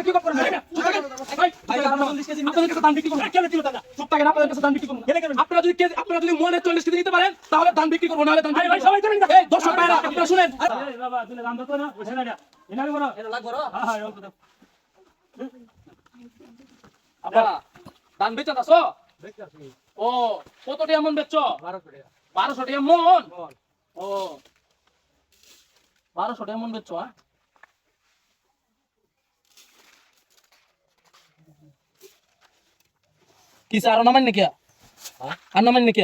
কি করবেন আপনাদের কাছে ধান বিক্রি করুন কেন দিল দাদা চুপ থাকেন আপনাদের কাছে ধান বিক্রি করুন আপনারা যদি মনে 40 কেজি নিতে পারেন তাহলে ধান বিক্রি করব নাহলে ধান ভাই সবাই জানেন এই দর্শক ভাইরা আপনারা শুনেন বাবা তুমি দাম দাও না বসে না এনা বড় এটা লাগবো রে হ্যাঁ হ্যাঁ অল্প দাও আপনারা ধান বেচা দাসো দেখতাছি ও কত টাকা মন বেচছো 1200 1200 টাকা টাকা মন ও 1200 টাকা মন বেচছো হ্যাঁ কি স্যার নামান নাকি আর নামান নাকি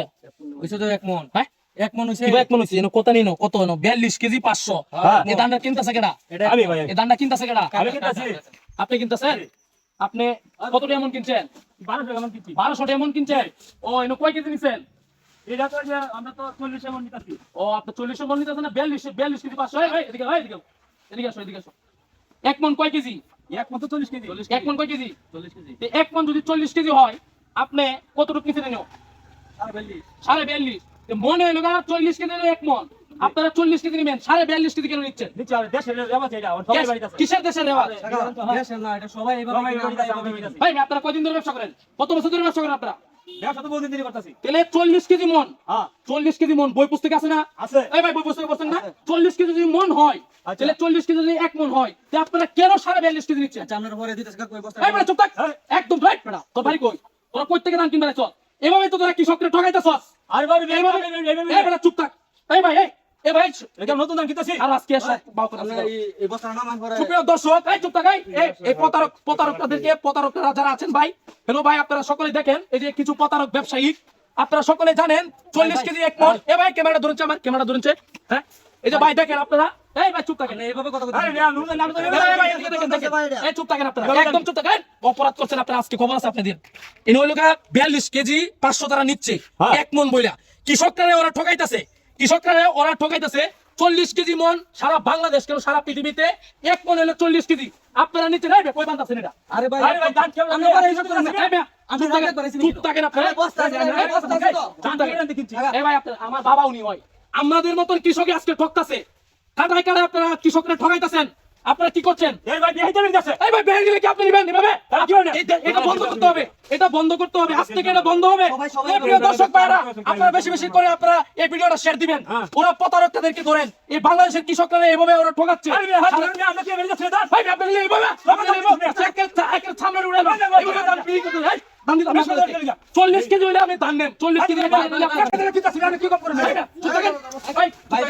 হইছে তো এক মন হ্যাঁ এক মন হইছে কি এক মন হইছে এনো কত নিনো কত এনো 42 কেজি 500 এই দানটা কিনতাছে কেডা আমি ভাই এই দানটা কিনতাছে কেডা আমি কিনতাছি আপনি কিনতাছেন আপনি কত টাকা মন কিনছেন 1200 টাকা মন কিনছি 1200 টাকা মন কিনছেন ও এনো কয় কেজি নিছেন এটা তো যে আমরা তো 40 মন নিতাছি ও আপনি 40 মন নিতেছেন না 42 কেজি 500 এই এদিকে এদিকে আসো এক মন কয় কেজি এক মন তো 40 কেজি এক মন কয় কেজি 40 কেজি তো এক মন যদি 40 কেজি হয় আপনি কতটুকু নিছেন এনো 42.5 তো মনে হলো 40 কেজি হলো এক মন আপনারা 40 কেজি নেবেন 42.5 কেজি কেন নিচ্ছেন নিচে আর দেশের রেওয়াজ এটা সবাই বাড়িতে আছে কিসের দেশের রেওয়াজ দেশের না এটা সবাই এইভাবে কিনে ভাই আপনারা কয়দিন ধরে ব্যবসা করেন কত বছর ধরে ব্যবসা করেন আপনারা ব্যবসা তো বহুদিন ধরে করতেছি তাহলে 40 কেজি মন হ্যাঁ 40 কেজি মন বই পুস্তক আছে না আছে এই ভাই বই পুস্তক পড়ছেন না 40 কেজি যদি মন হয় তাহলে 40 কেজি যদি এক মন হয় তাহলে আপনারা কেন 42.5 কেজি নিচ্ছেন আমরা পরে দিতেছ কই বস্তা এই বড় চুপ থাক একদম রাইট বেটা তোর ভাই কই তোরা কই থেকে ধান কিনবে চল এভাবে তো তোরা কৃষককে ঠকাইতাছস আর ভাই এই বেটা চুপ থাক এই ভাই এই ভাই এটা নতুন দাম কিনতেছি আর আজকে এসে বাউত আমরা এই বস্তার নাম পরে সুপ্রিয় দর্শক এই চুপ থাক এই প্রতারকরা যারা আছেন ভাই হ্যালো ভাই আপনারা সকলে দেখেন এই যে কিছু প্রতারক ব্যবসায়ী আপনারা সকলে জানেন 40 কেজি এক মন এই ভাই ক্যামেরা ধরুন আমার ক্যামেরা ধরুন হ্যাঁ এই যে ভাই দেখেন আপনারা এই ভাই চুপ থাকেন এইভাবে কথা আরে নাম তো এই চুপ থাকেন আপনারা একদম চুপ থাকেন অপরাধ করছেন আপনারা আজকে খবর আছে আপনাদের ইনি হলো 42 কেজি 500 টাকা নিচ্ছে এক মন বইলা কৃষকরা ওরা ঠকাইতাছে 40 কেজি মন সারা বাংলাদেশ কেন সারা পৃথিবীতে এক মন হলো 40 কেজি আপনারা নিতে রাইবে কই বান্দাছেন এটা আরে ভাই দান কেমন আমরা পরে হিসাব করে না আমি চুপ থাকেন আপনারা বস্তা এই ভাই আপনারা আমার বাবা উনি হয় আমাদের মতন কৃষকই আজকে ঠকতাছে কাটায় কাটায় আপনারা কৃষকরা ঠকাইতাছেন আপনারা কি করছেন এই ভাই বেহাই দেবেন কাছে এই ভাই বেহাই দিলে কি আপনি নেবেন এভাবে এটা বন্ধ করতে হবে আজ থেকে এটা বন্ধ হবে এই প্রিয় দর্শক ভাইরা আপনারা বেশি বেশি করে আপনারা এই ভিডিওটা শেয়ার দিবেন ওরা প্রতারকদেরকে ধরেন এই বাংলাদেশের কৃষকরা এইভাবে ওরা ঠকাচ্ছে আমরা কি বেরিয়ে যাচ্ছে দাদা ভাই আপনি এইভাবে একের সামনে উড়ে এইভাবে দাম বিক্রি করতে ভাই দাম দিতে 40 কেজি হইলে আপনি ধান নেন 40 কেজি কি করবেন ভাই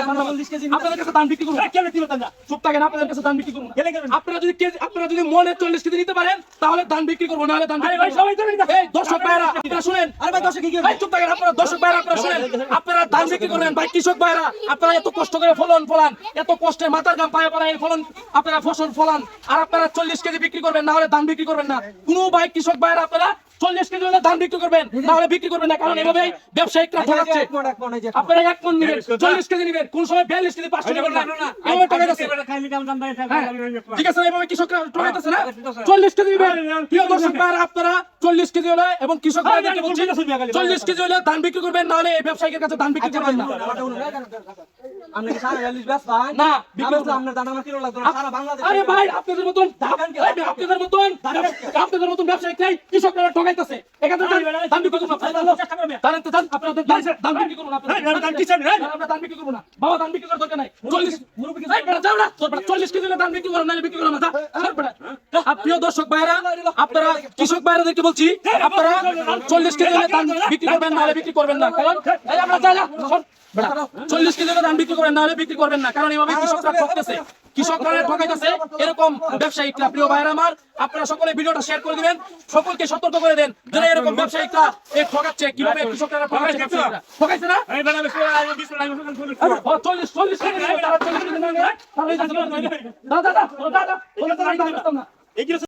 আপনাদের কাছে ধান বিক্রি করুন কেন দিল দাদা চুপ থাকেন আপনাদের কাছে ধান বিক্রি করুন আপনারা যদি মনে 40 কেজি নিতে পারেন তাহলে ধান বিক্রি করবো নাহলে ধান বিক্রি ভাই সবাই জানেন এই দর্শক ভাইরা আপনারা শুনেন আরে ভাই দর্শক কি ভাই চুপ থাকেন আপনারা দর্শক ভাইরা আপনারা শুনেন আপনারা ধান বিক্রি করবেন ভাই কৃষক ভাইরা আপনারা এত কষ্ট করে ফলান এত কষ্টে মাথার ঘাম পায়ে পড়া এই ফলন আপনারা ফসল ফলান আর আপনারা 40 কেজি বিক্রি করবেন না হলে ধান বিক্রি করবেন না কোনো ভাই কৃষক ভাইরা আপনারা 40 কেজি হলে ধান বিক্রি করবেন না হলে বিক্রি করবেন না কারণ এভাবে ব্যবসায়িকরা ঠকাচ্ছে আপনারা এক মন নেবেন 40 কেজি নেবেন কোন সময় 42 কেজি 500 নেবেন না এভাবে ঠকাইতেছে ঠিক আছে এভাবে কৃষকরা ঠকাইতেছে না 40 কেজি নেবেন প্রিয় দর্শক ভাইরা আপনারা 40 কেজি হলে এবং কৃষক ভাইদেরকে বলছি 40 কেজি হলে ধান বিক্রি করবেন না হলে এই ব্যবসায়ীদের কাছে ধান বিক্রি করবেন না আমরা কি সারা 40 ব্যস্ত ভাই না আমরা দানা কিলো লাগবে সারা বাংলাদেশ আরে ভাই আপনাদের মতন ব্যবসায়িক নাই কৃষকরা ঠকাইতেছে এখানে দাম বিক্রি করুন জানেন তো জান আপনাদের দাম বিক্রি করুন আপনারা দাম কি চান আমরা দাম বিক্রি করব না বাবা দাম বিক্রি করার দরকার নাই 40 মুরব্বি এই বেটা যাও না তোর 40 কেজি দাম বিক্রি করুন না বিক্রি করুন না প্রিয় দর্শক ভাইরা আপনারা কৃষক ভাইরাদেরকে বলছি আপনারা 40 কেজি দাম বিক্রি করবেন না বিক্রি করবেন না কারণ এই আমরা যাই না 40 কেজি দাম বিক্রি করবেন না বিক্রি করবেন না কারণ এইভাবে কৃষকরা ঠকতেছে কৃষকরা ঠকাইতেছে এরকম ব্যবসায়িকরা প্রিয় ভাইরা আমার আপনারা সকলে ভিডিওটা শেয়ার করে দিবেন সকলকে সতর্ক করে দেন যেন এরকম ব্যবসায়িকরা এই ঠকাচ্ছে কিভাবে কৃষকরা ঠকাইছে না এই বেলা 40 কেজি দাদা